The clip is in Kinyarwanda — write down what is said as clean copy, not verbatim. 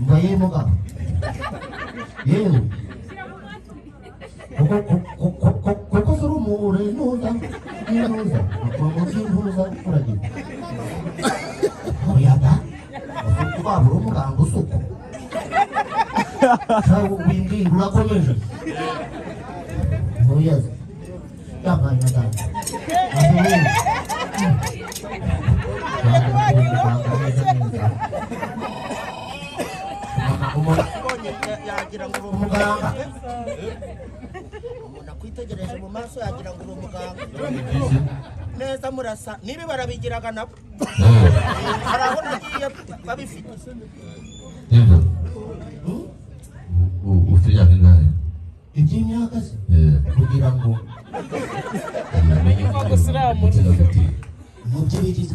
mbaye mugabo yewe koko zuri umure nuza nuza akomuzi nuza kuragira oyaga ufuku babura umuganga usuku shawo wimbwira urakomeje oyaza yambaye nagana yagira ngo uri umuganga umuntu akwitegereje mu maso yagira ngo uri umuganga neza murasa nibi barabigiraga nabo hari aho nagiye babifite ufite imyaka ingahe iby'imyaka se kugira ngo gusiramura mu byo bigize